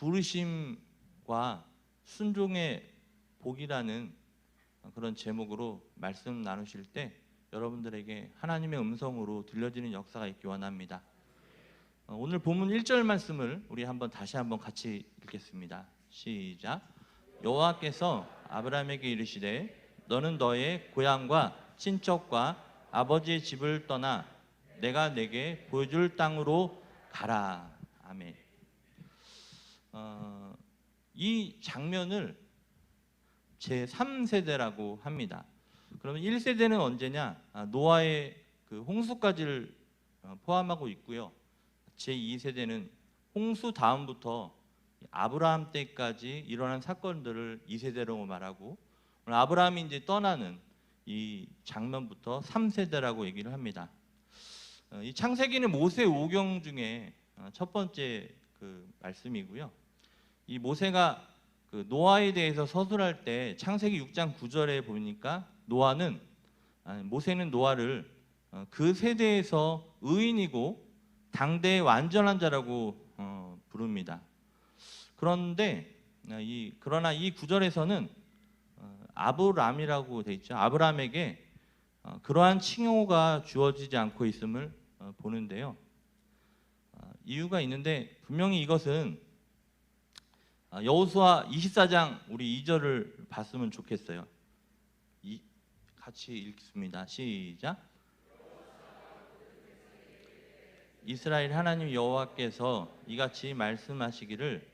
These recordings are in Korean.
부르심과 순종의 복이라는 그런 제목으로 말씀 나누실 때 여러분들에게 하나님의 음성으로 들려지는 역사가 있기 원합니다. 오늘 본문 1절 말씀을 우리 다시 한번 같이 읽겠습니다. 시작. 여호와께서 아브라함에게 이르시되 너는 너의 고향과 친척과 아버지의 집을 떠나 내가 내게 보여줄 땅으로 가라. 아멘. 이 장면을 제3세대라고 합니다. 그러면 1세대는 언제냐? 노아의 그 홍수까지를 포함하고 있고요. 제2세대는 홍수 다음부터 아브라함 때까지 일어난 사건들을 2세대라고 말하고, 오늘 아브라함이 이제 떠나는 이 장면부터 3세대라고 얘기를 합니다. 이 창세기는 모세 5경 중에 첫 번째 그 말씀이고요. 이 모세가 그 노아에 대해서 서술할 때 창세기 6장 9절에 보니까 모세는 노아를 그 세대에서 의인이고 당대의 완전한 자라고 부릅니다. 그러나 이 구절에서는 아브람이라고 돼 있죠. 아브람에게 그러한 칭호가 주어지지 않고 있음을 보는데요. 이유가 있는데, 분명히 이것은 여호수아 24장 우리 2절을 봤으면 좋겠어요. 같이 읽습니다. 시작. 이스라엘 하나님 여호와께서 이같이 말씀하시기를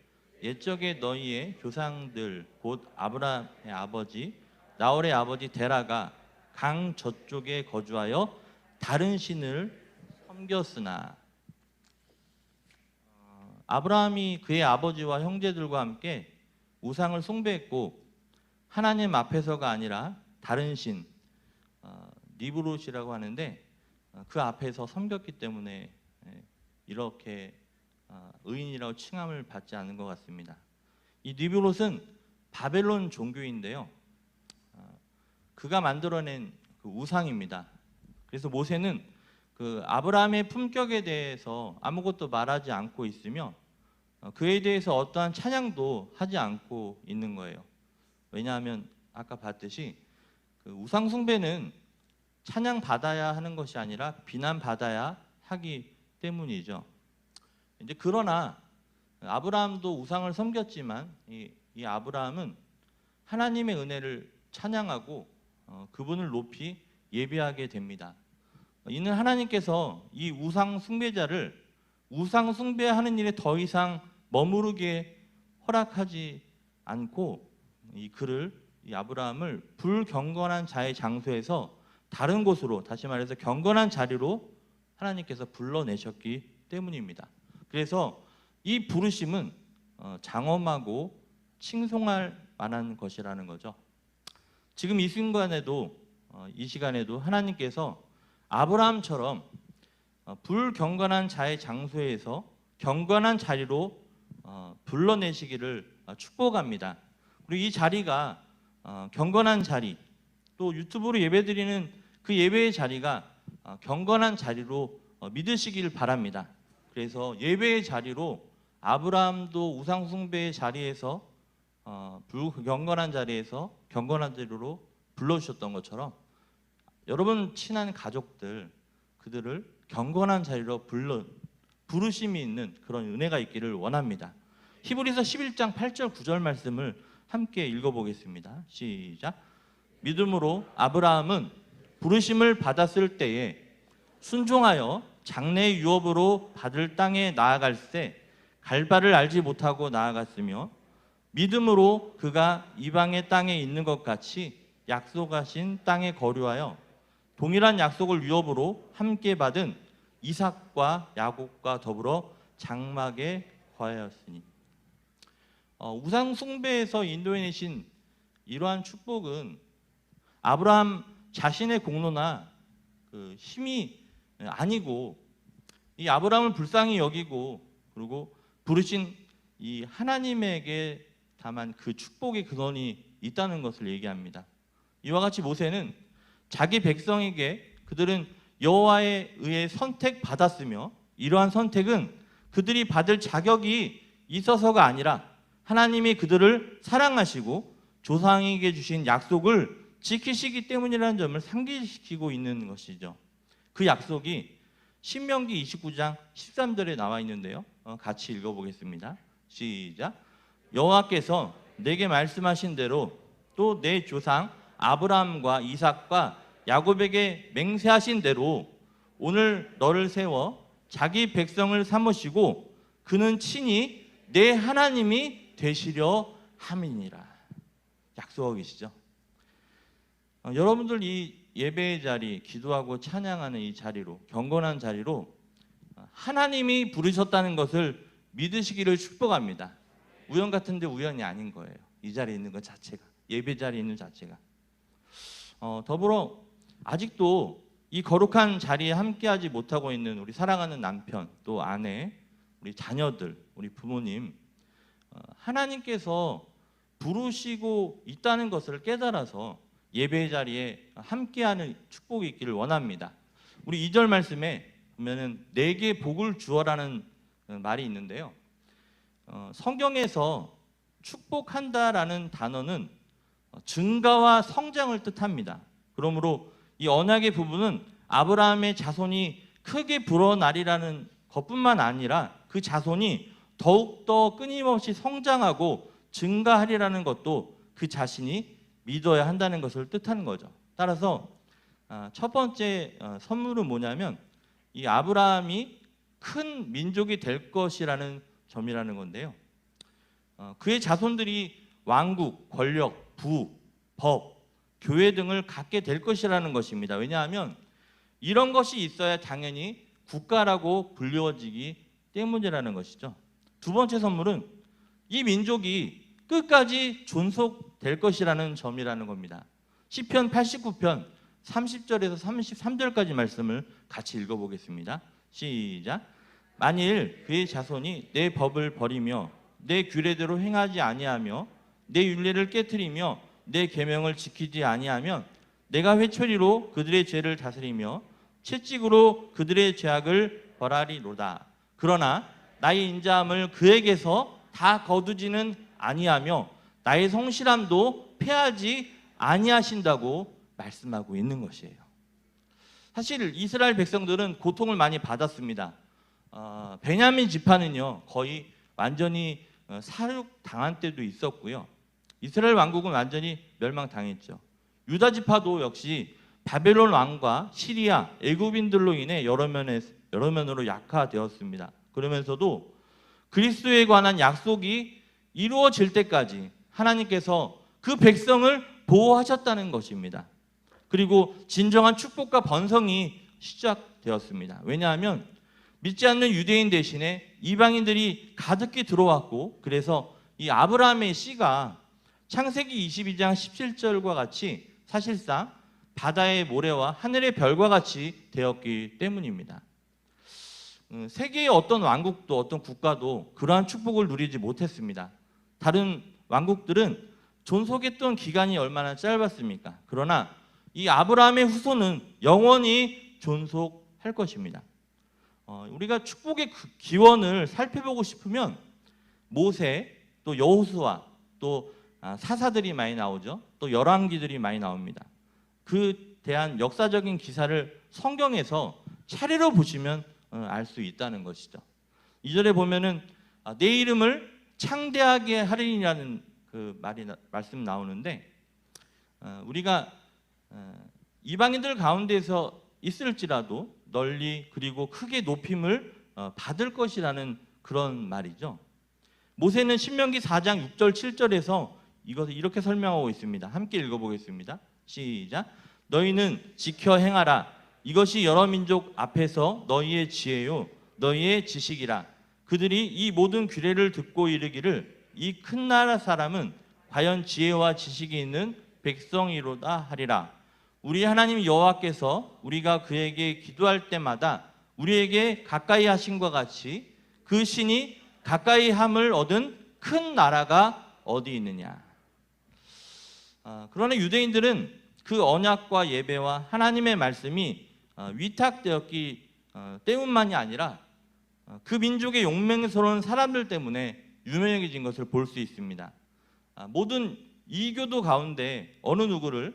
옛적에 너희의 조상들 곧 아브라함의 아버지 나홀의 아버지 데라가 강 저쪽에 거주하여 다른 신을 섬겼으나, 아브라함이 그의 아버지와 형제들과 함께 우상을 숭배했고 하나님 앞에서가 아니라 다른 신 니브롯이라고 하는데 그 앞에서 섬겼기 때문에 이렇게 의인이라고 칭함을 받지 않은 것 같습니다. 이 니브롯은 바벨론 종교인데요. 그가 만들어낸 그 우상입니다. 그래서 모세는 그 아브라함의 품격에 대해서 아무것도 말하지 않고 있으며 그에 대해서 어떠한 찬양도 하지 않고 있는 거예요. 왜냐하면 아까 봤듯이 그 우상 숭배는 찬양 받아야 하는 것이 아니라 비난 받아야 하기 때문이죠. 이제 그러나 아브라함도 우상을 섬겼지만 이 아브라함은 하나님의 은혜를 찬양하고 그분을 높이 예배하게 됩니다. 이는 하나님께서 이 우상 숭배자를 우상 숭배하는 일에 더 이상 머무르게 허락하지 않고 이 아브라함을 불경건한 자의 장소에서 다른 곳으로, 다시 말해서 경건한 자리로 하나님께서 불러내셨기 때문입니다. 그래서 이 부르심은 장엄하고 칭송할 만한 것이라는 거죠. 지금 이 시간에도 하나님께서 아브라함처럼 불경건한 자의 장소에서 경건한 자리로 불러내시기를 축복합니다. 그리고 이 자리가 경건한 자리, 또 유튜브로 예배드리는 그 예배의 자리가 경건한 자리로 믿으시길 바랍니다. 그래서 예배의 자리로 아브라함도 우상 숭배의 자리에서 불경건한 자리에서 경건한 자리로 불러주셨던 것처럼 여러분 친한 가족들, 그들을 경건한 자리로 부르심이 있는 그런 은혜가 있기를 원합니다. 히브리서 11장 8절 9절 말씀을 함께 읽어보겠습니다. 시작. 믿음으로 아브라함은 부르심을 받았을 때에 순종하여 장래의 유업으로 받을 땅에 나아갈새 갈 바를 알지 못하고 나아갔으며, 믿음으로 그가 이방의 땅에 있는 것 같이 약속하신 땅에 거류하여 동일한 약속을 유업으로 함께 받은 이삭과 야곱과 더불어 장막에 거하였으니. 우상 숭배에서 인도해내신 이러한 축복은 아브라함 자신의 공로나 그 힘이 아니고 이 아브라함을 불쌍히 여기고 그리고 부르신 이 하나님에게 다만 그 축복의 근원이 있다는 것을 얘기합니다. 이와 같이 모세는 자기 백성에게 그들은 여호와에 의해 선택받았으며 이러한 선택은 그들이 받을 자격이 있어서가 아니라 하나님이 그들을 사랑하시고 조상에게 주신 약속을 지키시기 때문이라는 점을 상기시키고 있는 것이죠. 그 약속이 신명기 29장 13절에 나와 있는데요. 같이 읽어보겠습니다. 시작. 여호와께서 내게 말씀하신 대로 또 내 조상 아브라함과 이삭과 야곱에게 맹세하신 대로 오늘 너를 세워 자기 백성을 삼으시고 그는 친히 내 하나님이 되시려 함이니라. 약속하고 계시죠. 여러분들 이 예배의 자리, 기도하고 찬양하는 이 자리로, 경건한 자리로 하나님이 부르셨다는 것을 믿으시기를 축복합니다. 우연 같은데 우연이 아닌 거예요. 이 자리에 있는 것 자체가, 예배 자리에 있는 자체가. 더불어 아직도 이 거룩한 자리에 함께하지 못하고 있는 우리 사랑하는 남편, 또 아내, 우리 자녀들, 우리 부모님, 하나님께서 부르시고 있다는 것을 깨달아서 예배 자리에 함께하는 축복이 있기를 원합니다. 우리 2절 말씀에 보면은 내게 복을 주어라는 말이 있는데요. 성경에서 축복한다라는 단어는 증가와 성장을 뜻합니다. 그러므로 이 언약의 부분은 아브라함의 자손이 크게 불어나리라는 것뿐만 아니라 그 자손이 더욱더 끊임없이 성장하고 증가하리라는 것도 그 자신이 믿어야 한다는 것을 뜻하는 거죠. 따라서 첫 번째 선물은 뭐냐면 이 아브라함이 큰 민족이 될 것이라는 점이라는 건데요. 그의 자손들이 왕국, 권력, 부, 법, 교회 등을 갖게 될 것이라는 것입니다. 왜냐하면 이런 것이 있어야 당연히 국가라고 불리워지기 때문이라는 것이죠. 두 번째 선물은 이 민족이 끝까지 존속될 것이라는 점이라는 겁니다. 시편 89편 30절에서 33절까지 말씀을 같이 읽어보겠습니다. 시작. 만일 그의 자손이 내 법을 버리며 내 규례대로 행하지 아니하며 내 율례를 깨트리며 내 계명을 지키지 아니하면 내가 회초리로 그들의 죄를 다스리며 채찍으로 그들의 죄악을 벌하리로다. 그러나 나의 인자함을 그에게서 다 거두지는 아니하며 나의 성실함도 패하지 아니하신다고 말씀하고 있는 것이에요. 사실 이스라엘 백성들은 고통을 많이 받았습니다. 베냐민 지파는요 거의 완전히 사륙당한 때도 있었고요. 이스라엘 왕국은 완전히 멸망당했죠. 유다 지파도 역시 바벨론 왕과 시리아, 애굽인들로 인해 여러 면으로 약화되었습니다. 그러면서도 그리스도에 관한 약속이 이루어질 때까지 하나님께서 그 백성을 보호하셨다는 것입니다. 그리고 진정한 축복과 번성이 시작되었습니다. 왜냐하면 믿지 않는 유대인 대신에 이방인들이 가득히 들어왔고, 그래서 이 아브라함의 씨가 창세기 22장 17절과 같이 사실상 바다의 모래와 하늘의 별과 같이 되었기 때문입니다. 세계의 어떤 왕국도 어떤 국가도 그러한 축복을 누리지 못했습니다. 다른 왕국들은 존속했던 기간이 얼마나 짧았습니까? 그러나 이 아브라함의 후손은 영원히 존속할 것입니다. 우리가 축복의 기원을 살펴보고 싶으면 모세, 또 여호수아, 또 사사들이 많이 나오죠. 또 열왕기들이 많이 나옵니다. 그 대한 역사적인 기사를 성경에서 차례로 보시면 알 수 있다는 것이죠. 2절에 보면은 내 이름을 창대하게 하리라는 그 말씀 나오는데, 우리가 이방인들 가운데서 있을지라도 널리 그리고 크게 높임을 받을 것이라는 그런 말이죠. 모세는 신명기 4장 6절 7절에서 이것을 이렇게 설명하고 있습니다. 함께 읽어보겠습니다. 시작. 너희는 지켜 행하라. 이것이 여러 민족 앞에서 너희의 지혜요 너희의 지식이라. 그들이 이 모든 규례를 듣고 이르기를 이 큰 나라 사람은 과연 지혜와 지식이 있는 백성이로다 하리라. 우리 하나님 여호와께서 우리가 그에게 기도할 때마다 우리에게 가까이 하심과 같이 그 신이 가까이 함을 얻은 큰 나라가 어디 있느냐. 그러나 유대인들은 그 언약과 예배와 하나님의 말씀이 위탁되었기 때문만이 아니라 그 민족의 용맹스러운 사람들 때문에 유명해진 것을 볼 수 있습니다. 모든 이교도 가운데 어느 누구를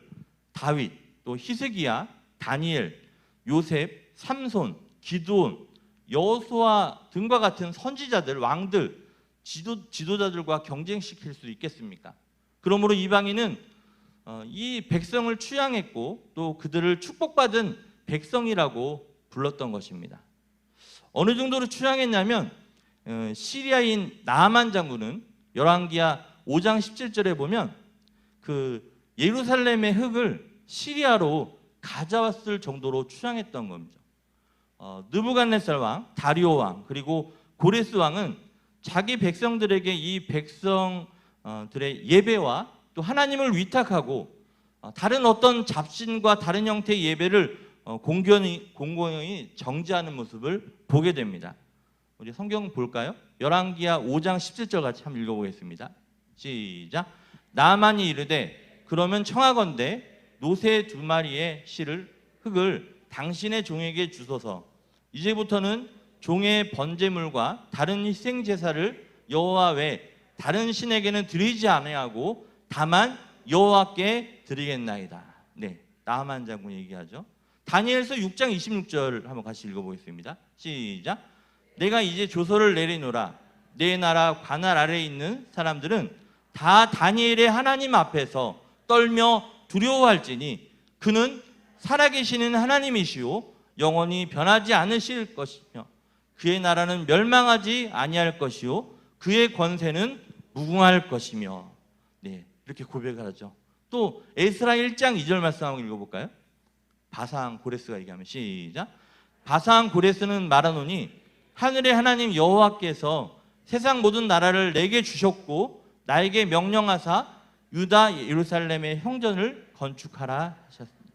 다윗, 또 히스기야, 다니엘, 요셉, 삼손, 기드온, 여호수아 등과 같은 선지자들, 왕들, 지도자들과 경쟁시킬 수 있겠습니까? 그러므로 이방인은 이 백성을 추앙했고 또 그들을 축복받은 백성이라고 불렀던 것입니다. 어느 정도로 추앙했냐면 시리아인 나아만 장군은 열왕기하 5장 17절에 보면 그 예루살렘의 흙을 시리아로 가져왔을 정도로 추앙했던 겁니다. 느부갓네살 왕, 다리오 왕, 그리고 고레스 왕은 자기 백성들에게 이 백성들의 예배와 또 하나님을 위탁하고 다른 어떤 잡신과 다른 형태의 예배를 공공연히 정지하는 모습을 보게 됩니다. 우리 성경 볼까요? 열왕기하 5장 17절 같이 한번 읽어보겠습니다. 시작. 나아만이 이르되 그러면 청하건대 노새 2마리의 흙을 당신의 종에게 주소서. 이제부터는 종의 번제물과 다른 희생 제사를 여호와 외 다른 신에게는 드리지 아니하고 다만 여호와께 드리겠나이다. 네, 나아만 장군 얘기하죠. 다니엘서 6장 26절 한번 같이 읽어보겠습니다. 시작. 내가 이제 조서를 내리노라. 내 나라 관할 아래에 있는 사람들은 다 다니엘의 하나님 앞에서 떨며 두려워할지니 그는 살아계시는 하나님이시오 영원히 변하지 않으실 것이며 그의 나라는 멸망하지 아니할 것이요 그의 권세는 무궁할 것이며. 네, 이렇게 고백을 하죠. 또 에스라 1장 2절 말씀 한번 읽어볼까요? 바산 고레스가 얘기하면 시작. 바산 고레스는 말하노니 하늘의 하나님 여호와께서 세상 모든 나라를 내게 주셨고 나에게 명령하사 유다 예루살렘의 형전을 건축하라 하셨습니다.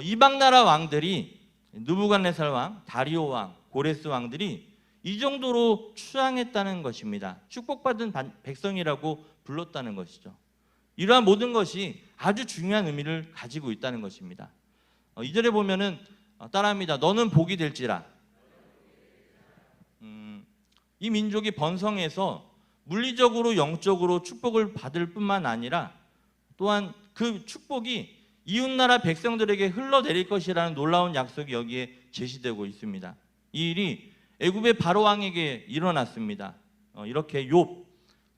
이방 나라 왕들이 느부갓네살 왕, 다리오 왕, 고레스 왕들이 이 정도로 추앙했다는 것입니다. 축복받은 백성이라고 불렀다는 것이죠. 이러한 모든 것이 아주 중요한 의미를 가지고 있다는 것입니다. 2절에 보면은 따라합니다. 너는 복이 될지라. 이 민족이 번성해서 물리적으로 영적으로 축복을 받을 뿐만 아니라 또한 그 축복이 이웃나라 백성들에게 흘러내릴 것이라는 놀라운 약속이 여기에 제시되고 있습니다. 이 일이 애굽의 바로 왕에게 일어났습니다. 이렇게 욥,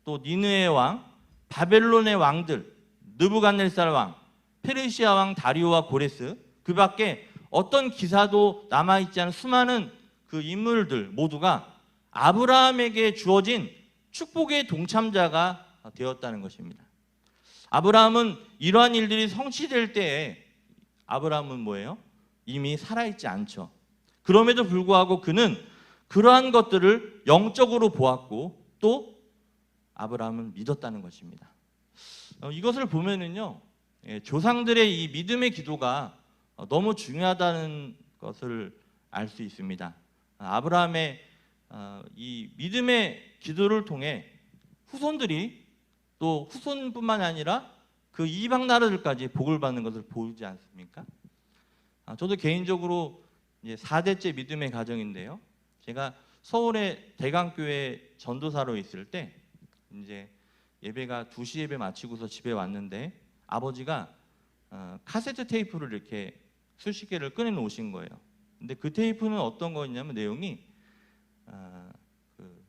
또 니느웨 왕, 바벨론의 왕들, 느부갓네살 왕, 페르시아 왕 다리오와 고레스, 그 밖에 어떤 기사도 남아있지 않은 수많은 그 인물들 모두가 아브라함에게 주어진 축복의 동참자가 되었다는 것입니다. 아브라함은 이러한 일들이 성취될 때에 아브라함은 뭐예요? 이미 살아있지 않죠. 그럼에도 불구하고 그는 그러한 것들을 영적으로 보았고 또 아브라함은 믿었다는 것입니다. 이것을 보면은요, 조상들의 이 믿음의 기도가 너무 중요하다는 것을 알 수 있습니다. 아브라함의 이 믿음의 기도를 통해 후손들이 또 후손뿐만 아니라 그 이방 나라들까지 복을 받는 것을 보지 않습니까? 저도 개인적으로 이제 4대째 믿음의 가정인데요. 제가 서울의 대강교회 전도사로 있을 때 이제 예배가 2시 예배 마치고서 집에 왔는데 아버지가 카세트 테이프를 이렇게 수십 개를 꺼내 놓으신 거예요. 근데 그 테이프는 어떤 거였냐면 내용이 그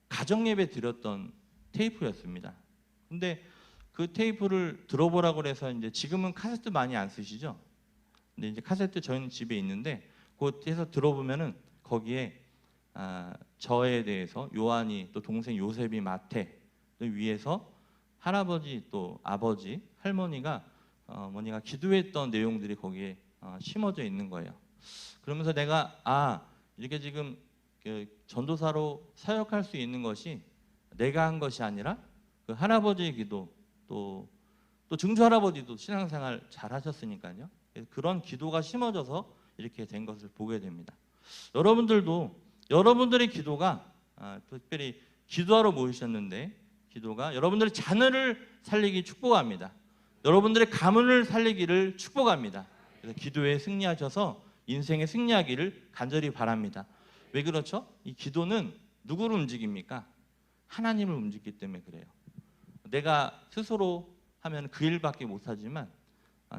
가정 예배 드렸던 테이프였습니다. 근데 그 테이프를 들어보라고 해서 이제 지금은 카세트 많이 안 쓰시죠? 근데 이제 카세트 저희는 집에 있는데 그곳에서 들어보면은 거기에 저에 대해서 요한이 또 동생 요셉이 마태 위에서 할아버지 또 아버지 할머니가 어머니가 기도했던 내용들이 거기에 심어져 있는 거예요. 그러면서 내가 이렇게 지금 전도사로 사역할 수 있는 것이 내가 한 것이 아니라 그 할아버지의 기도 또 증조 할아버지도 신앙생활 잘 하셨으니까요. 그런 기도가 심어져서 이렇게 된 것을 보게 됩니다. 여러분들도 여러분들의 기도가 특별히 기도하러 모이셨는데 기도가 여러분들의 자녀를 살리기 축복합니다. 여러분들의 가문을 살리기를 축복합니다. 그래서 기도에 승리하셔서 인생에 승리하기를 간절히 바랍니다. 왜 그렇죠? 이 기도는 누구를 움직입니까? 하나님을 움직이기 때문에 그래요. 내가 스스로 하면 그 일밖에 못하지만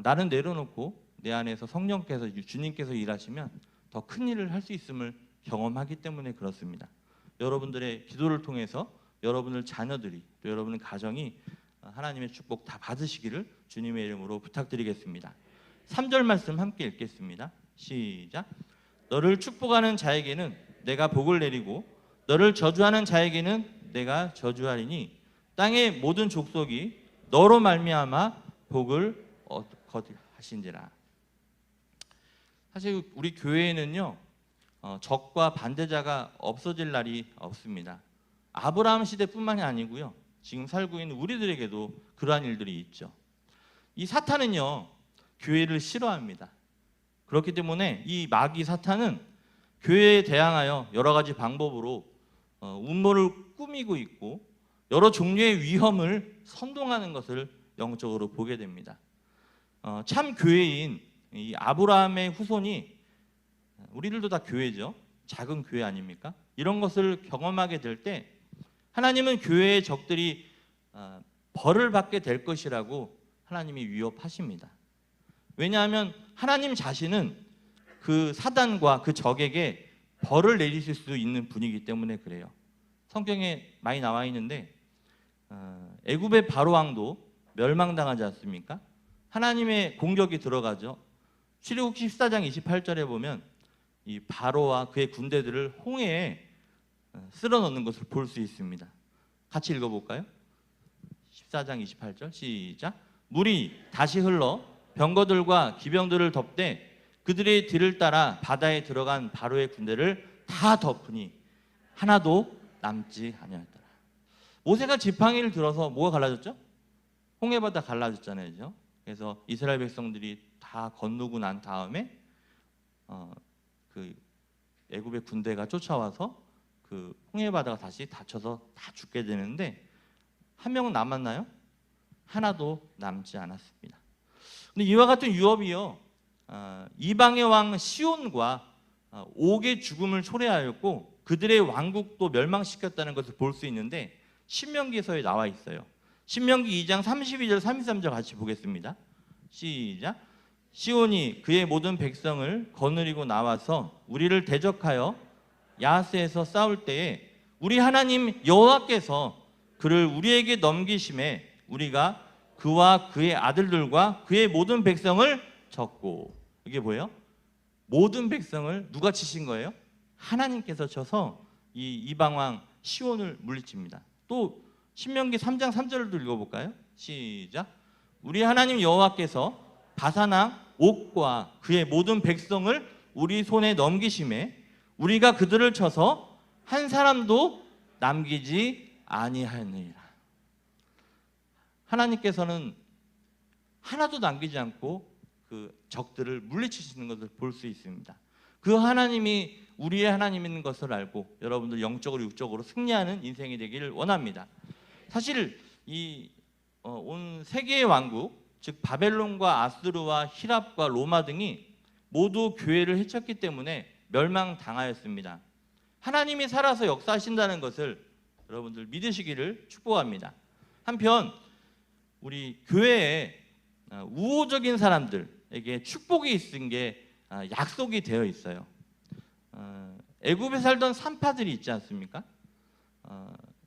나는 내려놓고 내 안에서 성령께서 주님께서 일하시면 더 큰 일을 할 수 있음을 경험하기 때문에 그렇습니다. 여러분들의 기도를 통해서 여러분들 자녀들이 또 여러분의 가정이 하나님의 축복 다 받으시기를 주님의 이름으로 부탁드리겠습니다. 3절 말씀 함께 읽겠습니다. 시작. 너를 축복하는 자에게는 내가 복을 내리고 너를 저주하는 자에게는 내가 저주하리니 땅의 모든 족속이 너로 말미암아 복을 거두하신지라. 사실 우리 교회에는요 적과 반대자가 없어질 날이 없습니다. 아브라함 시대뿐만이 아니고요 지금 살고 있는 우리들에게도 그러한 일들이 있죠. 이 사탄은요 교회를 싫어합니다. 그렇기 때문에 이 마귀 사탄은 교회에 대항하여 여러 가지 방법으로 음모를 꾸미고 있고 여러 종류의 위험을 선동하는 것을 영적으로 보게 됩니다. 참 교회인 이 아브라함의 후손이 우리들도 다 교회죠. 작은 교회 아닙니까? 이런 것을 경험하게 될 때 하나님은 교회의 적들이 벌을 받게 될 것이라고 하나님이 위협하십니다. 왜냐하면 하나님 자신은 그 사단과 그 적에게 벌을 내리실 수 있는 분이기 때문에 그래요. 성경에 많이 나와 있는데 애굽의 바로 왕도 멸망당하지 않습니까? 하나님의 공격이 들어가죠. 출애굽기 14장 28절에 보면 이 바로와 그의 군대들을 홍해에 쓸어 넣는 것을 볼 수 있습니다. 같이 읽어볼까요? 14장 28절 시작. 물이 다시 흘러 병거들과 기병들을 덮되 그들의 뒤를 따라 바다에 들어간 바로의 군대를 다 덮으니 하나도 남지 아니하였더라. 모세가 지팡이를 들어서 뭐가 갈라졌죠? 홍해바다 갈라졌잖아요. 그래서 이스라엘 백성들이 다 건너고 난 다음에 그 애굽의 군대가 쫓아와서 그 홍해바다가 다시 닫혀서 다 죽게 되는데 한 명은 남았나요? 하나도 남지 않았습니다. 근데 이와 같은 유업이요 이방의 왕 시온과 옥의 죽음을 초래하였고 그들의 왕국도 멸망시켰다는 것을 볼 수 있는데 신명기서에 나와 있어요. 신명기 2장 32절 33절 같이 보겠습니다. 시작. 시온이 그의 모든 백성을 거느리고 나와서 우리를 대적하여 야스에서 싸울 때에 우리 하나님 여호와께서 그를 우리에게 넘기심에 우리가 그와 그의 아들들과 그의 모든 백성을 쳤고. 이게 뭐예요? 모든 백성을 누가 치신 거예요? 하나님께서 쳐서 이 이방왕 시온을 물리칩니다. 또 신명기 3장 3절도 읽어볼까요? 시작. 우리 하나님 여호와께서 바산왕 옥과 그의 모든 백성을 우리 손에 넘기심에 우리가 그들을 쳐서 한 사람도 남기지 아니하였느니라. 하나님께서는 하나도 남기지 않고 그 적들을 물리치시는 것을 볼 수 있습니다. 그 하나님이 우리의 하나님인 것을 알고 여러분들 영적으로 육적으로 승리하는 인생이 되기를 원합니다. 사실 온 세계의 왕국, 즉 바벨론과 아수르와 히랍과 로마 등이 모두 교회를 해쳤기 때문에 멸망당하였습니다. 하나님이 살아서 역사하신다는 것을 여러분들 믿으시기를 축복합니다. 한편 우리 교회에 우호적인 사람들에게 축복이 있은 게 약속이 되어 있어요. 애굽에 살던 산파들이 있지 않습니까?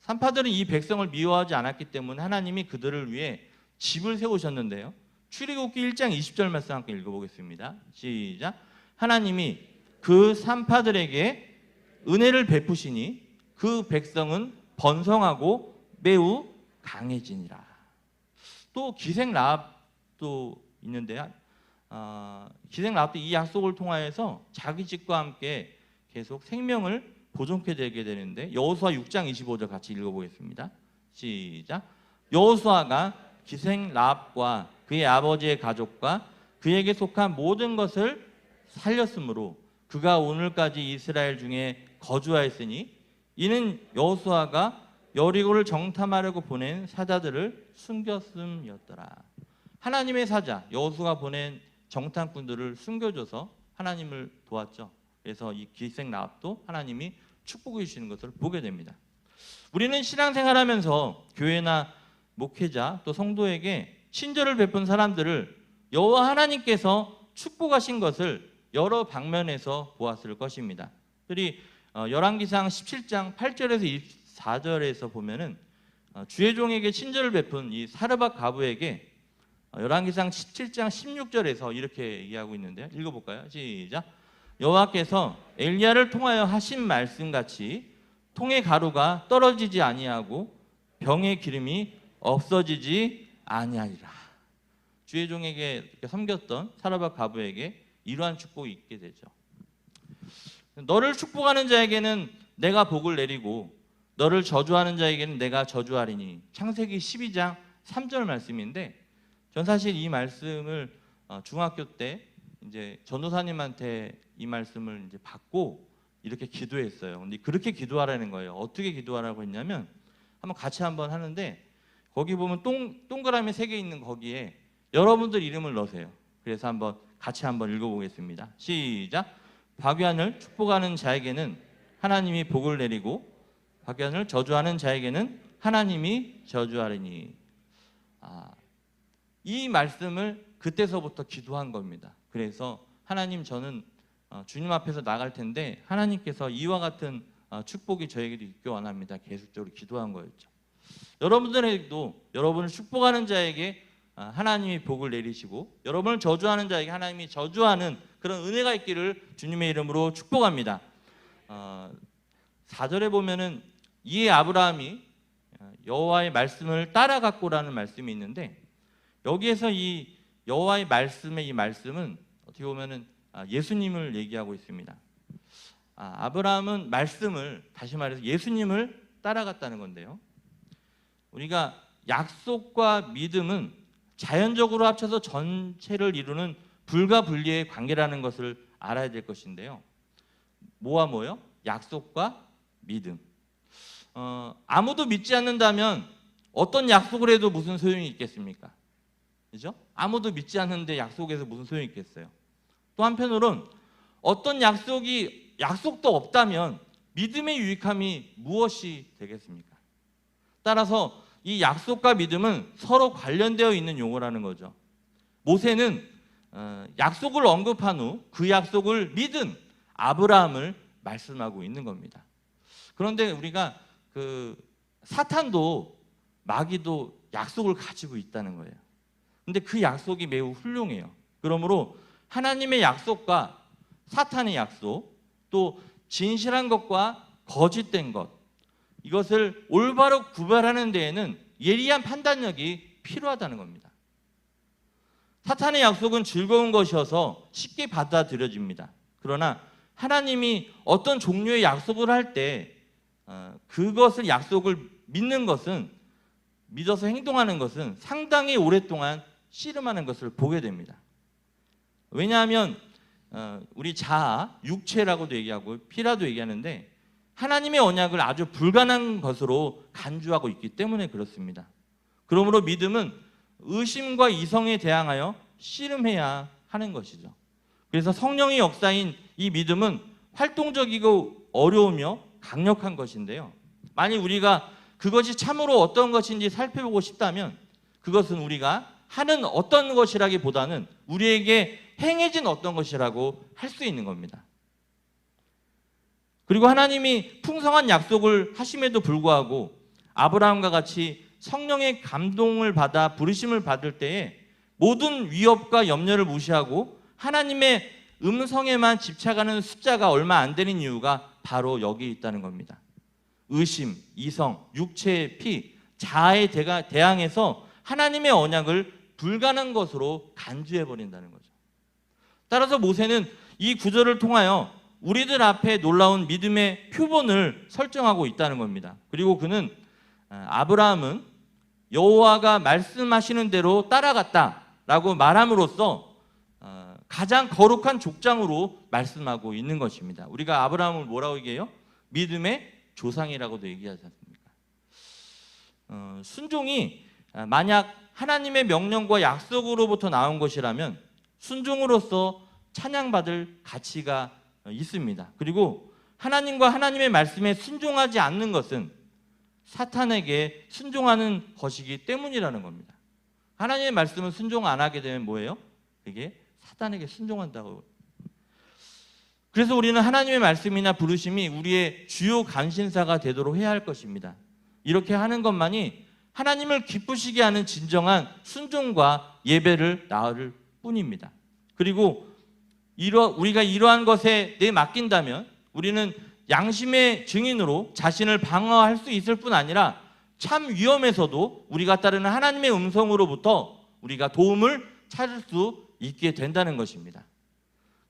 산파들은 이 백성을 미워하지 않았기 때문에 하나님이 그들을 위해 집을 세우셨는데요. 출애굽기 1장 20절 말씀 함께 읽어보겠습니다. 시작. 하나님이 그 산파들에게 은혜를 베푸시니 그 백성은 번성하고 매우 강해지니라. 또 기생 라합도 있는데요. 기생 라합도 이 약속을 통하여서 자기 집과 함께 계속 생명을 보존케 되게 되는데 여호수아 6장 25절 같이 읽어보겠습니다. 시작. 여호수아가 기생 라합과 그의 아버지의 가족과 그에게 속한 모든 것을 살렸으므로 그가 오늘까지 이스라엘 중에 거주하였으니 이는 여호수아가 여리고를 정탐하려고 보낸 사자들을 숨겼음이었더라. 하나님의 사자 여호수아가 보낸 정탐꾼들을 숨겨줘서 하나님을 도왔죠. 그래서 이 기생 라합도 하나님이 축복해 주시는 것을 보게 됩니다. 우리는 신앙생활하면서 교회나 목회자 또 성도에게 친절을 베푼 사람들을 여호와 하나님께서 축복하신 것을 여러 방면에서 보았을 것입니다. 특히 열왕기상 17장 8절에서 24절에서 보면은 주의 종에게 친절을 베푼 이 사르밧 과부에게 열왕기상 17장 16절에서 이렇게 얘기하고 있는데요. 읽어볼까요? 시작. 여호와께서 엘리야를 통하여 하신 말씀같이 통의 가루가 떨어지지 아니하고 병의 기름이 없어지지 아니하리라. 주의 종에게 섬겼던 사르밧 과부에게 이러한 축복이 있게 되죠. 너를 축복하는 자에게는 내가 복을 내리고 너를 저주하는 자에게는 내가 저주하리니. 창세기 12장 3절 말씀인데, 전 사실 이 말씀을 중학교 때 이제 전도사님한테 이 말씀을 이제 받고 이렇게 기도했어요. 근데 그렇게 기도하라는 거예요. 어떻게 기도하라고 했냐면, 한번 같이 한번 하는데, 거기 보면 동그라미 3개 있는 거기에 여러분들 이름을 넣으세요. 그래서 한번 같이 한번 읽어보겠습니다. 시작. 박연을 축복하는 자에게는 하나님이 복을 내리고 박연을 저주하는 자에게는 하나님이 저주하리니. 이 말씀을 그때서부터 기도한 겁니다. 그래서 하나님, 저는 주님 앞에서 나갈 텐데 하나님께서 이와 같은 축복이 저에게도 있기 원합니다. 계속적으로 기도한 거였죠. 여러분들에게도 여러분을 축복하는 자에게 하나님이 복을 내리시고 여러분을 저주하는 자에게 하나님이 저주하는 그런 은혜가 있기를 주님의 이름으로 축복합니다. 4절에 보면은 이에 아브라함이 여호와의 말씀을 따라갔고라는 말씀이 있는데, 여기에서 이 여호와의 말씀의 이 말씀은 어떻게 보면은 예수님을 얘기하고 있습니다. 아브라함은 말씀을, 다시 말해서 예수님을 따라갔다는 건데요. 우리가 약속과 믿음은 자연적으로 합쳐서 전체를 이루는 불가분리의 관계라는 것을 알아야 될 것인데요. 뭐와 뭐요? 약속과 믿음. 아무도 믿지 않는다면 어떤 약속을 해도 무슨 소용이 있겠습니까? 그죠? 아무도 믿지 않는데 약속해서 무슨 소용이 있겠어요? 또 한편으론 어떤 약속도 없다면 믿음의 유익함이 무엇이 되겠습니까? 따라서 이 약속과 믿음은 서로 관련되어 있는 용어라는 거죠. 모세는 약속을 언급한 후 그 약속을 믿은 아브라함을 말씀하고 있는 겁니다. 그런데 우리가 사탄도, 마귀도 약속을 가지고 있다는 거예요. 근데 그 약속이 매우 훌륭해요. 그러므로 하나님의 약속과 사탄의 약속, 또 진실한 것과 거짓된 것, 이것을 올바로 구별하는 데에는 예리한 판단력이 필요하다는 겁니다. 사탄의 약속은 즐거운 것이어서 쉽게 받아들여집니다. 그러나 하나님이 어떤 종류의 약속을 할 때 그것을 약속을 믿는 것은, 믿어서 행동하는 것은 상당히 오랫동안 씨름하는 것을 보게 됩니다. 왜냐하면 우리 자아, 육체라고도 얘기하고 피라도 얘기하는데 하나님의 언약을 아주 불가능한 것으로 간주하고 있기 때문에 그렇습니다. 그러므로 믿음은 의심과 이성에 대항하여 씨름해야 하는 것이죠. 그래서 성령의 역사인 이 믿음은 활동적이고 어려우며 강력한 것인데요. 만일 우리가 그것이 참으로 어떤 것인지 살펴보고 싶다면 그것은 우리가 하는 어떤 것이라기보다는 우리에게 행해진 어떤 것이라고 할 수 있는 겁니다. 그리고 하나님이 풍성한 약속을 하심에도 불구하고 아브라함과 같이 성령의 감동을 받아 부르심을 받을 때에 모든 위협과 염려를 무시하고 하나님의 음성에만 집착하는 숫자가 얼마 안 되는 이유가 바로 여기 있다는 겁니다. 의심, 이성, 육체의 피, 자아에 대항해서 하나님의 언약을 불가능한 것으로 간주해버린다는 거죠. 따라서 모세는 이 구절을 통하여 우리들 앞에 놀라운 믿음의 표본을 설정하고 있다는 겁니다. 그리고 그는 아브라함은 여호와가 말씀하시는 대로 따라갔다라고 말함으로써 가장 거룩한 족장으로 말씀하고 있는 것입니다. 우리가 아브라함을 뭐라고 얘기해요? 믿음의 조상이라고도 얘기하지 않습니까? 순종이 만약 하나님의 명령과 약속으로부터 나온 것이라면 순종으로서 찬양받을 가치가 있습니다. 그리고 하나님과 하나님의 말씀에 순종하지 않는 것은 사탄에게 순종하는 것이기 때문이라는 겁니다. 하나님의 말씀은 순종 안 하게 되면 뭐예요? 그게 사탄에게 순종한다고. 그래서 우리는 하나님의 말씀이나 부르심이 우리의 주요 관심사가 되도록 해야 할 것입니다. 이렇게 하는 것만이 하나님을 기쁘시게 하는 진정한 순종과 예배를 낳을 뿐입니다. 그리고 우리가 이러한 것에 내 맡긴다면 우리는 양심의 증인으로 자신을 방어할 수 있을 뿐 아니라 참 위험에서도 우리가 따르는 하나님의 음성으로부터 우리가 도움을 찾을 수 있게 된다는 것입니다.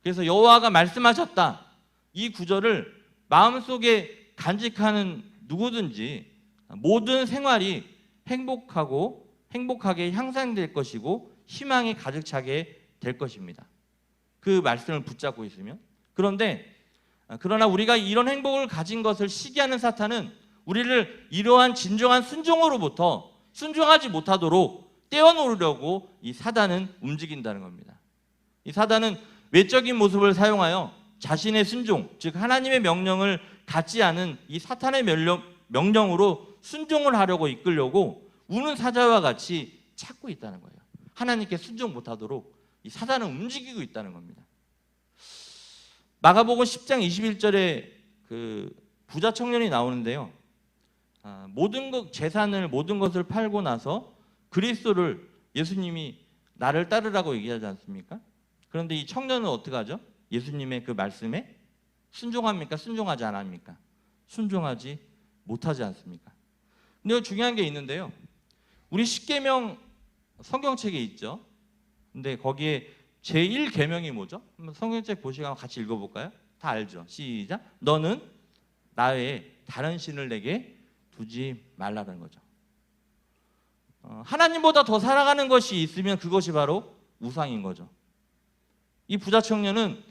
그래서 여호와가 말씀하셨다, 이 구절을 마음속에 간직하는 누구든지 모든 생활이 행복하게 향상될 것이고 희망이 가득 차게 될 것입니다. 그 말씀을 붙잡고 있으면. 그러나 우리가 이런 행복을 가진 것을 시기하는 사탄은 우리를 이러한 진정한 순종으로부터 순종하지 못하도록 떼어놓으려고 이 사단은 움직인다는 겁니다. 이 사단은 외적인 모습을 사용하여 자신의 순종, 즉 하나님의 명령을 갖지 않은 이 사탄의 명령으로 순종을 하려고 이끌려고 우는 사자와 같이 찾고 있다는 거예요. 하나님께 순종 못하도록 이 사단은 움직이고 있다는 겁니다. 마가복음 10장 21절에 그 부자 청년이 나오는데요. 모든 것을 팔고 나서 그리스도를, 예수님이 나를 따르라고 얘기하지 않습니까? 그런데 이 청년은 어떻게 하죠? 예수님의 그 말씀에 순종합니까? 순종하지 않습니까? 순종하지 못하지 않습니까? 근데 중요한 게 있는데요. 우리 십계명 성경책에 있죠. 근데 거기에 제1계명이 뭐죠? 한번 성경책 보시고 같이 읽어볼까요? 다 알죠? 시작. 너는 나 외에 다른 신을 내게 두지 말라는 거죠. 하나님보다 더 사랑하는 것이 있으면 그것이 바로 우상인 거죠. 이 부자 청년은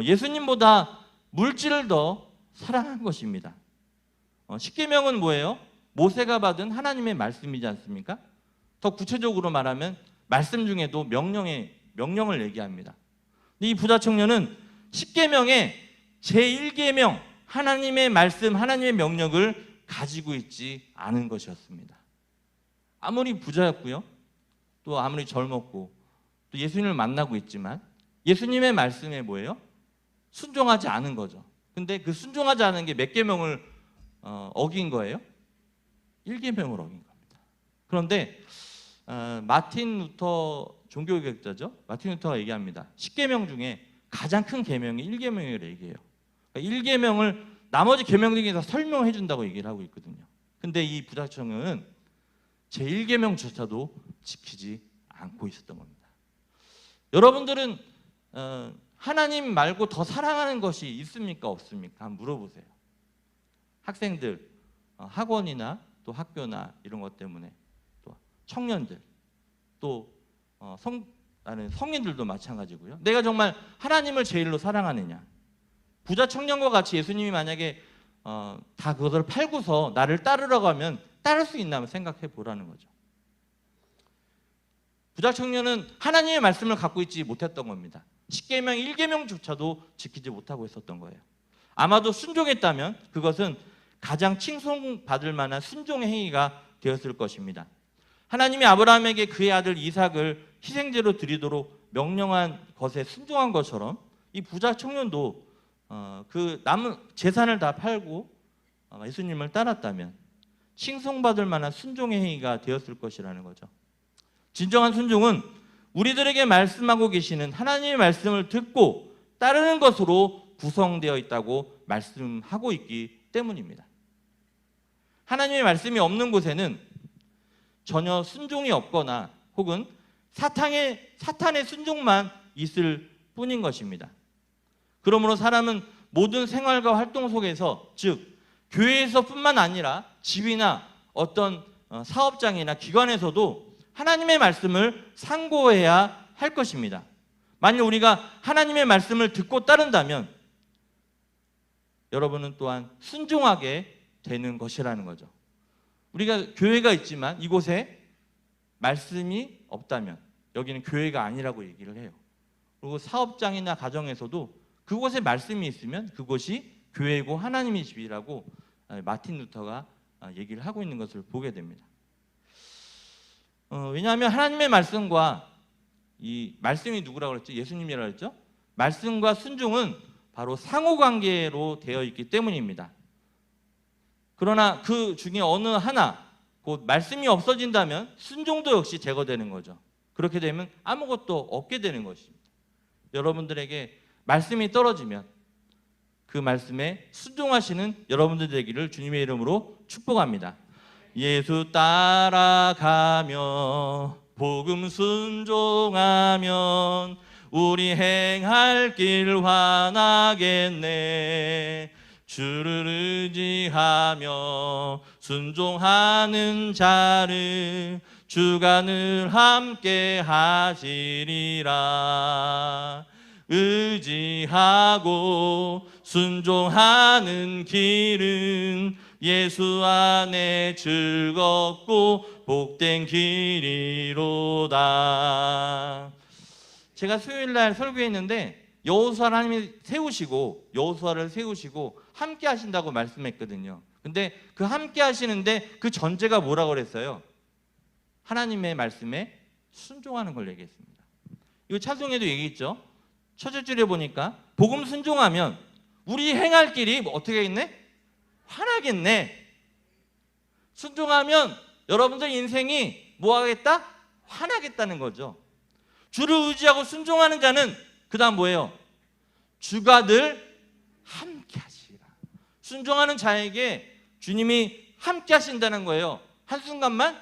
예수님보다 물질을 더 사랑한 것입니다. 십계명은 뭐예요? 모세가 받은 하나님의 말씀이지 않습니까? 더 구체적으로 말하면 말씀 중에도 명령을 얘기합니다. 이 부자 청년은 십계명의 제1계명 하나님의 말씀, 하나님의 명령을 가지고 있지 않은 것이었습니다. 아무리 부자였고요, 또 아무리 젊었고 또 예수님을 만나고 있지만 예수님의 말씀에 뭐예요? 순종하지 않은 거죠. 근데 그 순종하지 않은 게 몇 계명을 어긴 거예요? 1계명을 어긴 겁니다. 그런데 마틴 루터 종교개혁자죠. 마틴 루터가 얘기합니다. 10계명 중에 가장 큰 계명이 1계명이라고 얘기해요. 그러니까 1계명을 나머지 계명들에 다 설명해 준다고 얘기를 하고 있거든요. 근데 이 부자 청년은 제1계명조차도 지키지 않고 있었던 겁니다. 여러분들은 하나님 말고 더 사랑하는 것이 있습니까? 없습니까? 한번 물어보세요. 학생들, 학원이나 또 학교나 이런 것 때문에, 또 청년들, 또 성인들도 마찬가지고요. 내가 정말 하나님을 제일로 사랑하느냐? 부자 청년과 같이 예수님이 만약에 다 그것을 팔고서 나를 따르라고 하면 따를 수 있나 한번 생각해 보라는 거죠. 부자 청년은 하나님의 말씀을 갖고 있지 못했던 겁니다. 10계명, 1계명조차도 지키지 못하고 있었던 거예요. 아마도 순종했다면 그것은 가장 칭송받을 만한 순종의 행위가 되었을 것입니다. 하나님이 아브라함에게 그의 아들 이삭을 희생제로 드리도록 명령한 것에 순종한 것처럼 이 부자 청년도 그 남은 재산을 다 팔고 예수님을 따랐다면 칭송받을 만한 순종의 행위가 되었을 것이라는 거죠. 진정한 순종은 우리들에게 말씀하고 계시는 하나님의 말씀을 듣고 따르는 것으로 구성되어 있다고 말씀하고 있기 때문입니다. 하나님의 말씀이 없는 곳에는 전혀 순종이 없거나 혹은 사탄의 순종만 있을 뿐인 것입니다. 그러므로 사람은 모든 생활과 활동 속에서, 즉 교회에서뿐만 아니라 집이나 어떤 사업장이나 기관에서도 하나님의 말씀을 상고해야 할 것입니다. 만일 우리가 하나님의 말씀을 듣고 따른다면 여러분은 또한 순종하게 되는 것이라는 거죠. 우리가 교회가 있지만 이곳에 말씀이 없다면 여기는 교회가 아니라고 얘기를 해요. 그리고 사업장이나 가정에서도 그곳에 말씀이 있으면 그곳이 교회고 하나님의 집이라고 마틴 루터가 얘기를 하고 있는 것을 보게 됩니다. 왜냐하면 하나님의 말씀과 이 말씀이 누구라고 그랬죠? 예수님이라고 그랬죠? 말씀과 순종은 바로 상호관계로 되어 있기 때문입니다. 그러나 그 중에 어느 하나, 곧 말씀이 없어진다면 순종도 역시 제거되는 거죠. 그렇게 되면 아무것도 없게 되는 것입니다. 여러분들에게 말씀이 떨어지면 그 말씀에 순종하시는 여러분들 되기를 주님의 이름으로 축복합니다. 예수 따라가며 복음 순종하면 우리 행할 길 환하겠네. 주를 의지하며 순종하는 자를 주가 늘 함께 하시리라. 의지하고 순종하는 길은 예수 안에 즐겁고 복된 길이로다. 제가 수요일날 설교했는데 여호수아를 하나님이 여호수아를 세우시고 함께 하신다고 말씀했거든요. 근데 그 함께 하시는데 그 전제가 뭐라고 그랬어요? 하나님의 말씀에 순종하는 걸 얘기했습니다. 이거 찬송에도 얘기했죠. 첫째 줄에 보니까 복음 순종하면 우리 행할 길이 어떻게 하겠네? 환하겠네. 순종하면 여러분들 인생이 뭐 하겠다? 환하겠다는 거죠. 주를 의지하고 순종하는 자는 그 다음 뭐예요? 주가 늘 함께 하시리라. 순종하는 자에게 주님이 함께 하신다는 거예요. 한순간만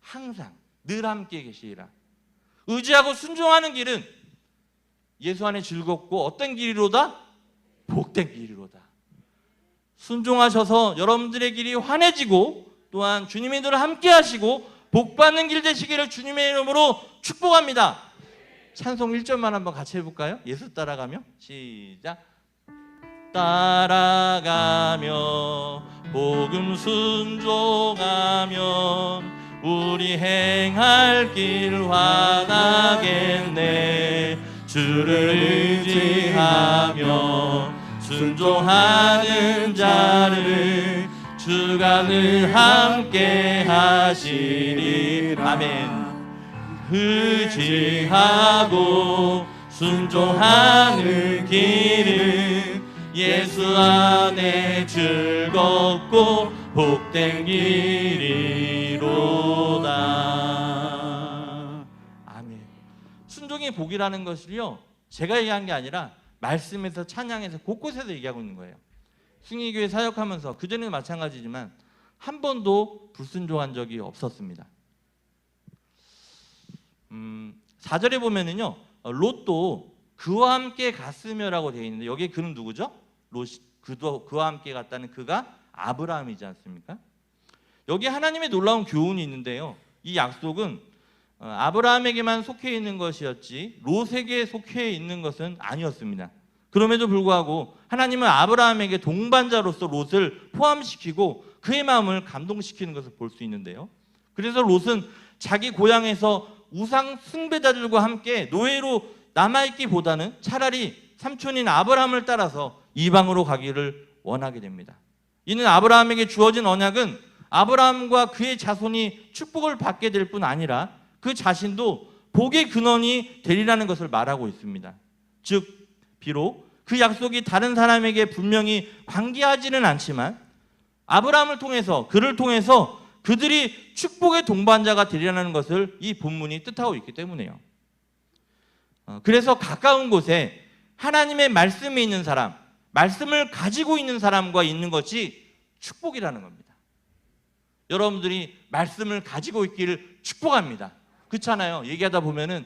항상 늘 함께 계시리라. 의지하고 순종하는 길은 예수 안에 즐겁고 어떤 길이로다? 복된 길이로다. 순종하셔서 여러분들의 길이 환해지고 또한 주님이 늘 함께 하시고 복받는 길 되시기를 주님의 이름으로 축복합니다. 찬송 1절만 한번 같이 해볼까요? 예수 따라가며 시작. 따라가며 복음 순종하면 우리 행할 길 환하겠네. 주를 의지하며 순종하는 자를 주가 늘 함께 하시리. 아멘. 의지하고 순종하는 길은 예수 안에 즐겁고 복된 길이로다. 아멘. 순종의 복이라는 것을요, 제가 얘기한 게 아니라 말씀에서 찬양에서 곳곳에서 얘기하고 있는 거예요. 승리교회 사역하면서 그전에는 마찬가지지만 한 번도 불순종한 적이 없었습니다. 4절에 보면은요, 롯도 그와 함께 갔으며라고 되어 있는데 여기에 그는 누구죠? 롯이 그와 함께 갔다는 그가 아브라함이지 않습니까? 여기 하나님의 놀라운 교훈이 있는데요, 이 약속은 아브라함에게만 속해 있는 것이었지 롯에게 속해 있는 것은 아니었습니다. 그럼에도 불구하고 하나님은 아브라함에게 동반자로서 롯을 포함시키고 그의 마음을 감동시키는 것을 볼 수 있는데요, 그래서 롯은 자기 고향에서 우상 숭배자들과 함께 노예로 남아있기보다는 차라리 삼촌인 아브라함을 따라서 이방으로 가기를 원하게 됩니다. 이는 아브라함에게 주어진 언약은 아브라함과 그의 자손이 축복을 받게 될 뿐 아니라 그 자신도 복의 근원이 되리라는 것을 말하고 있습니다. 즉 비록 그 약속이 다른 사람에게 분명히 관계하지는 않지만 아브라함을 통해서, 그를 통해서 그들이 축복의 동반자가 되리라는 것을 이 본문이 뜻하고 있기 때문이에요. 그래서 가까운 곳에 하나님의 말씀이 있는 사람, 말씀을 가지고 있는 사람과 있는 것이 축복이라는 겁니다. 여러분들이 말씀을 가지고 있기를 축복합니다. 그렇잖아요. 얘기하다 보면은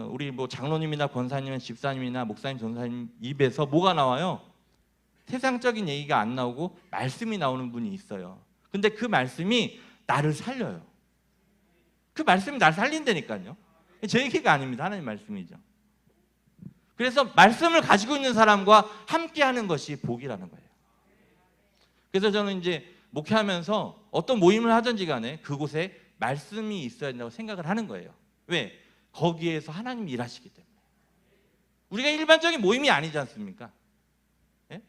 우리 뭐 장로님이나 권사님이나 집사님이나 목사님, 전사님 입에서 뭐가 나와요? 세상적인 얘기가 안 나오고 말씀이 나오는 분이 있어요. 근데 그 말씀이 나를 살려요. 그 말씀이 나를 살린다니까요. 제 얘기가 아닙니다. 하나님 말씀이죠. 그래서 말씀을 가지고 있는 사람과 함께하는 것이 복이라는 거예요. 그래서 저는 이제 목회하면서 어떤 모임을 하든지 간에 그곳에 말씀이 있어야 된다고 생각을 하는 거예요. 왜? 거기에서 하나님이 일하시기 때문에. 우리가 일반적인 모임이 아니지 않습니까? 예?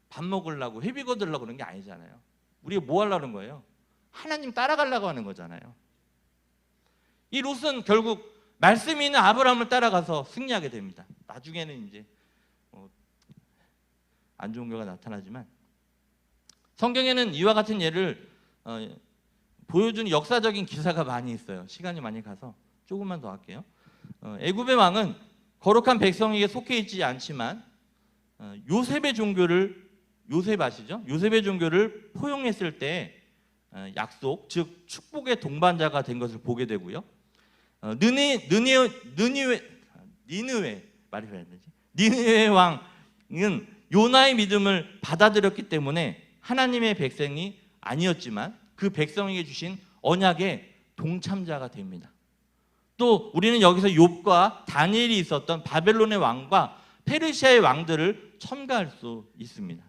밥 먹으려고 회비 거들려고 그런 게 아니잖아요. 우리가 뭐 하려는 거예요? 하나님 따라가려고 하는 거잖아요. 이 롯은 결국 말씀이 있는 아브라함을 따라가서 승리하게 됩니다. 나중에는 이제 안 좋은 결과가 나타나지만 성경에는 이와 같은 예를 보여주는 역사적인 기사가 많이 있어요. 시간이 많이 가서 조금만 더 할게요. 애굽의 왕은 거룩한 백성에게 속해 있지 않지만 요셉의 종교를, 요셉 아시죠? 요셉의 종교를 포용했을 때 약속, 즉 축복의 동반자가 된 것을 보게 되고요. 니느웨 왕은 요나의 믿음을 받아들였기 때문에 하나님의 백성이 아니었지만 그 백성에게 주신 언약의 동참자가 됩니다. 또 우리는 여기서 욥과 다니엘이 있었던 바벨론의 왕과 페르시아의 왕들을 첨가할 수 있습니다.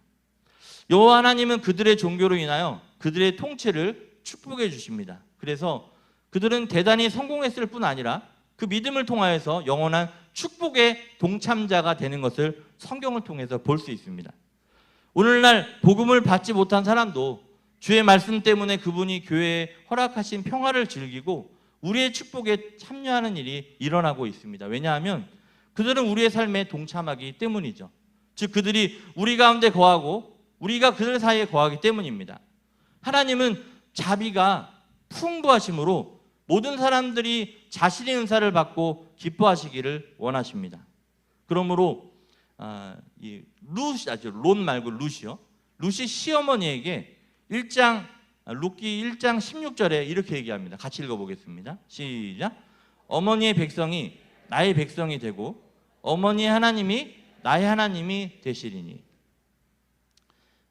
여호와 하나님은 그들의 종교로 인하여 그들의 통치를 축복해 주십니다. 그래서 그들은 대단히 성공했을 뿐 아니라 그 믿음을 통하여서 영원한 축복의 동참자가 되는 것을 성경을 통해서 볼 수 있습니다. 오늘날 복음을 받지 못한 사람도 주의 말씀 때문에 그분이 교회에 허락하신 평화를 즐기고 우리의 축복에 참여하는 일이 일어나고 있습니다. 왜냐하면 그들은 우리의 삶에 동참하기 때문이죠. 즉 그들이 우리 가운데 거하고 우리가 그들 사이에 거하기 때문입니다. 하나님은 자비가 풍부하심으로 모든 사람들이 자신의 은사를 받고 기뻐하시기를 원하십니다. 그러므로 롯 말고 룻이요. 룻이 시어머니에게 룻기 1장 16절에 이렇게 얘기합니다. 같이 읽어보겠습니다. 시작. 어머니의 백성이 나의 백성이 되고 어머니의 하나님이 나의 하나님이 되시리니.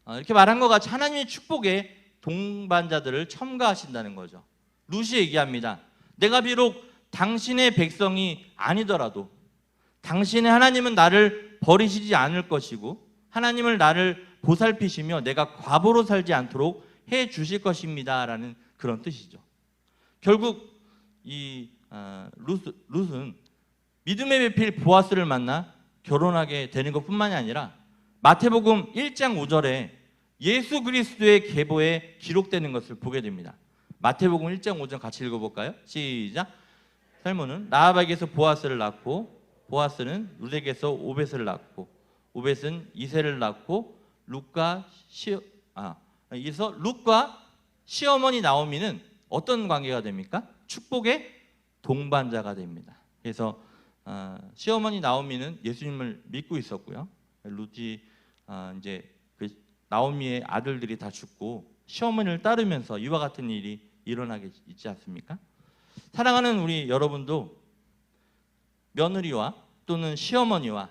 이렇게 말한 것 같이 하나님의 축복에 동반자들을 첨가하신다는 거죠. 룻이 얘기합니다. 내가 비록 당신의 백성이 아니더라도 당신의 하나님은 나를 버리시지 않을 것이고 하나님을 나를 보살피시며 내가 과부로 살지 않도록 해 주실 것입니다 라는 그런 뜻이죠. 결국 이 룻은 믿음의 배필 보아스를 만나 결혼하게 되는 것뿐만이 아니라 마태복음 1장 5절에 예수 그리스도의 계보에 기록되는 것을 보게 됩니다. 마태복음 1장 5절 같이 읽어볼까요? 시작. 설문은 라합에게서 보아스를 낳고 보아스는 룻에게서 오벳을 낳고 오벳은 이새를 낳고 룻과 시어머니 나오미는 어떤 관계가 됩니까? 축복의 동반자가 됩니다. 그래서 시어머니 나오미는 예수님을 믿고 있었고요. 룻이 이제 그 나오미의 아들들이 다 죽고 시어머니를 따르면서 이와 같은 일이 일어나게 있지 않습니까? 사랑하는 우리 여러분도 며느리와 또는 시어머니와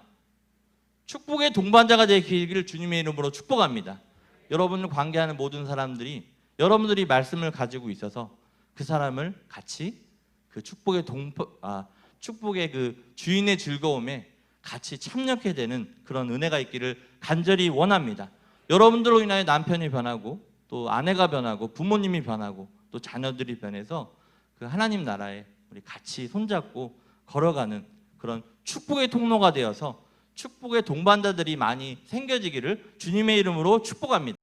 축복의 동반자가 되기를 주님의 이름으로 축복합니다. 여러분을 관계하는 모든 사람들이 여러분들이 말씀을 가지고 있어서 그 사람을 같이 그 축복의 그 주인의 즐거움에 같이 참여하게 되는 그런 은혜가 있기를 간절히 원합니다. 여러분들로 인하여 남편이 변하고 또 아내가 변하고 부모님이 변하고 또 자녀들이 변해서 그 하나님 나라에 우리 같이 손잡고 걸어가는 그런 축복의 통로가 되어서 축복의 동반자들이 많이 생겨지기를 주님의 이름으로 축복합니다.